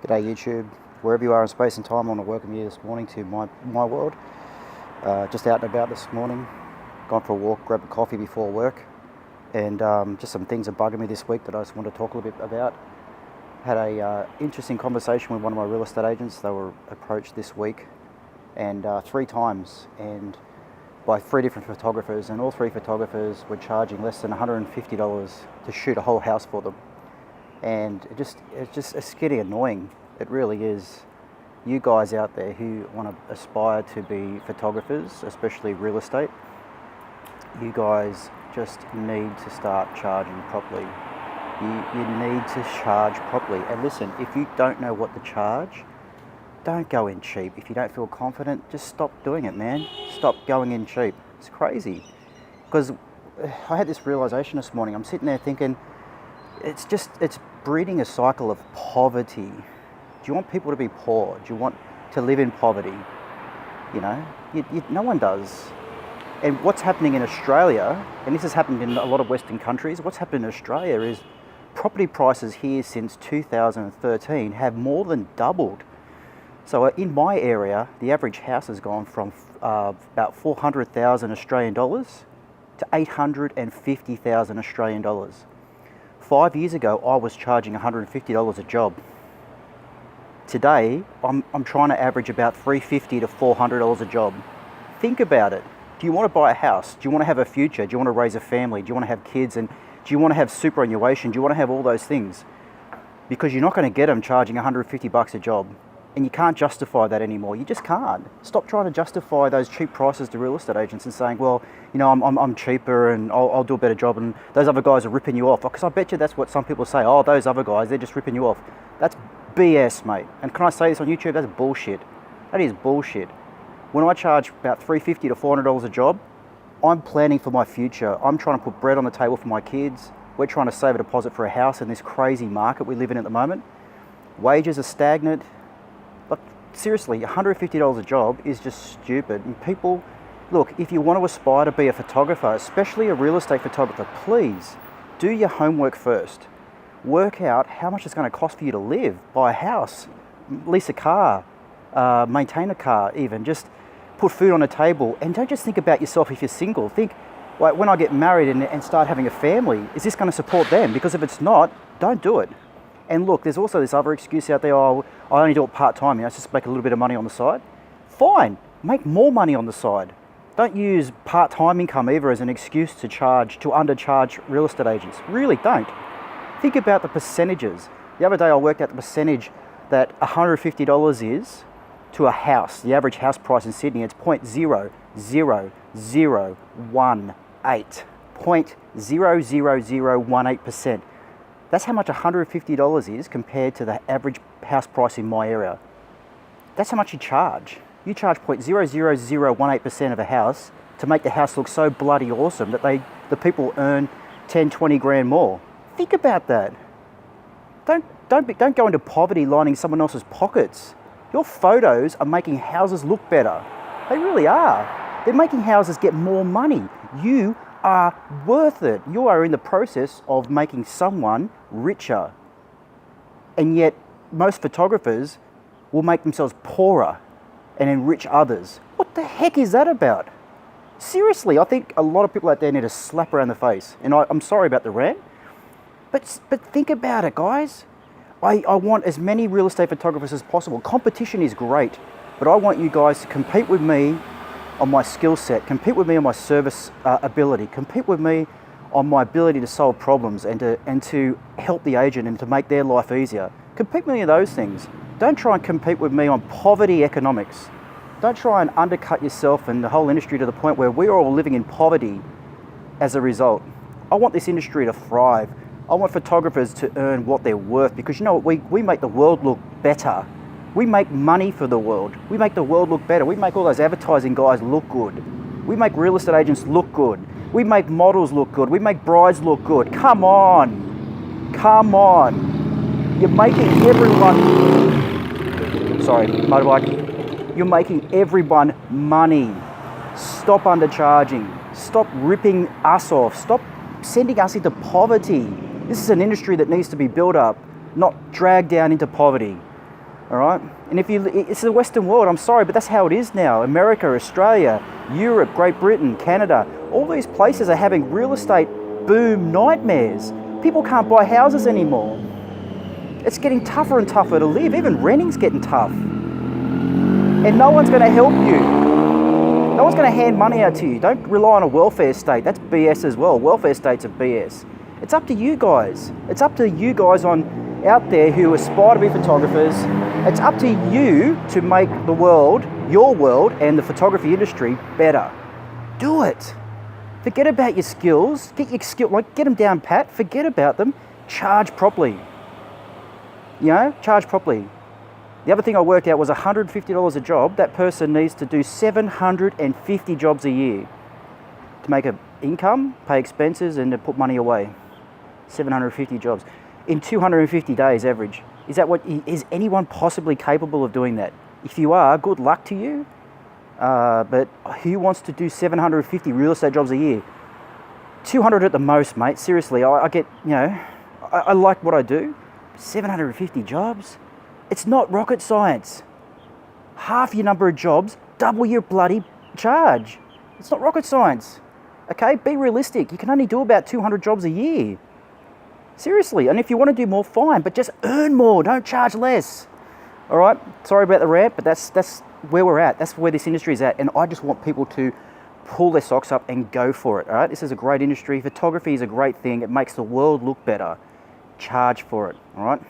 G'day YouTube, wherever you are in space and time, I want to welcome you this morning to my world. Just out and about this morning, gone for a walk, grabbed a coffee before work, and just some things are bugging me this week that I just want to talk a little bit about. Had a interesting conversation with one of my real estate agents. They were approached this week, and 3 times, and by 3 different photographers, and all 3 photographers were charging less than $150 to shoot a whole house for them. And it's getting annoying. It really is. You guys out there who want to aspire to be photographers, especially real estate, you guys just need to start charging properly. You need to charge properly. And listen, if you don't know what to charge, don't go in cheap. If you don't feel confident, just stop doing it, man. Stop going in cheap. It's crazy. Because I had this realization this morning. I'm sitting there thinking, it's breeding a cycle of poverty. Do you want people to be poor? Do you want to live in poverty? You know, no one does. And what's happening in Australia, and this has happened in a lot of Western countries, what's happened in Australia is property prices here since 2013 have more than doubled. So in my area, the average house has gone from about 400,000 Australian dollars to 850,000 Australian dollars. 5 years ago, I was charging $150 a job. Today, I'm trying to average about $350 to $400 a job. Think about it. Do you want to buy a house? Do you want to have a future? Do you want to raise a family? Do you want to have kids? And do you want to have superannuation? Do you want to have all those things? Because you're not going to get them charging $150 a job. And you can't justify that anymore. You just can't. Stop trying to justify those cheap prices to real estate agents and saying, well, you know, I'm cheaper and I'll do a better job and those other guys are ripping you off. Because I bet you that's what some people say. Oh, those other guys, they're just ripping you off. That's BS, mate. And can I say this on YouTube? That's bullshit. That is bullshit. When I charge about $350 to $400 a job, I'm planning for my future. I'm trying to put bread on the table for my kids. We're trying to save a deposit for a house in this crazy market we live in at the moment. Wages are stagnant. Look, seriously, $150 a job is just stupid. And people, look, if you want to aspire to be a photographer, especially a real estate photographer, please do your homework first. Work out how much it's going to cost for you to live, buy a house, lease a car, maintain a car even, just put food on the table. And don't just think about yourself if you're single. Think, like, when I get married and start having a family, is this going to support them? Because if it's not, don't do it. And look, there's also this other excuse out there, oh, I only do it part-time, you know, just make a little bit of money on the side. Fine, make more money on the side. Don't use part-time income either as an excuse to undercharge real estate agents. Really don't. Think about the percentages. The other day I worked out the percentage that $150 is to a house. The average house price in Sydney, it's 0.00018. 0.00018%. That's how much $150 is compared to the average house price in my area. That's how much you charge. You charge 0.00018% of a house to make the house look so bloody awesome that the people earn 10, 20 grand more. Think about that. Don't go into poverty lining someone else's pockets. Your photos are making houses look better. They really are. They're making houses get more money. You are worth it. You are in the process of making someone richer. And yet most photographers will make themselves poorer and enrich others. What the heck is that about? Seriously, I think a lot of people out there need a slap around the face. And I'm sorry about the rant, but think about it, guys. I want as many real estate photographers as possible. Competition is great, but I want you guys to compete with me on my skill set, compete with me on my service ability, compete with me on my ability to solve problems and to help the agent and to make their life easier. Compete with me on those things. Don't try and compete with me on poverty economics. Don't try and undercut yourself and the whole industry to the point where we're all living in poverty as a result. I want this industry to thrive. I want photographers to earn what they're worth, because you know what, we make the world look better. We make money for the world. We make the world look better. We make all those advertising guys look good. We make real estate agents look good. We make models look good. We make brides look good. Come on. Come on. You're making everyone... Sorry, motorbike. You're making everyone money. Stop undercharging. Stop ripping us off. Stop sending us into poverty. This is an industry that needs to be built up, not dragged down into poverty. All right, and it's the Western world. I'm sorry, but that's how it is now. America, Australia, Europe, Great Britain, Canada, all these places are having real estate boom nightmares. People can't buy houses anymore. It's getting tougher and tougher to live. Even renting's getting tough, and no one's going to help you. No one's going to hand money out to you. Don't rely on a welfare state. That's BS as well. Welfare states are BS. It's up to you guys. It's up to you guys out there who aspire to be photographers. It's up to you to make the world, your world, and the photography industry better. Do it. Forget about your skills. Get them down pat. Forget about them. Charge properly. Charge properly. The other thing I worked out was $150 a job. That person needs to do 750 jobs a year to make an income, pay expenses, and to put money away. 750 jobs in 250 days average. Is anyone possibly capable of doing that? If you are, good luck to you. But who wants to do 750 real estate jobs a year? 200 at the most, mate. Seriously, I get, I like what I do. 750 jobs? It's not rocket science. Half your number of jobs, double your bloody charge. It's not rocket science. Okay, be realistic. You can only do about 200 jobs a year. Seriously, and if you want to do more, fine, but just earn more, don't charge less. All right, sorry about the rant, but that's where we're at. That's where this industry is at, and I just want people to pull their socks up and go for it, all right? This is a great industry. Photography is a great thing. It makes the world look better. Charge for it, all right?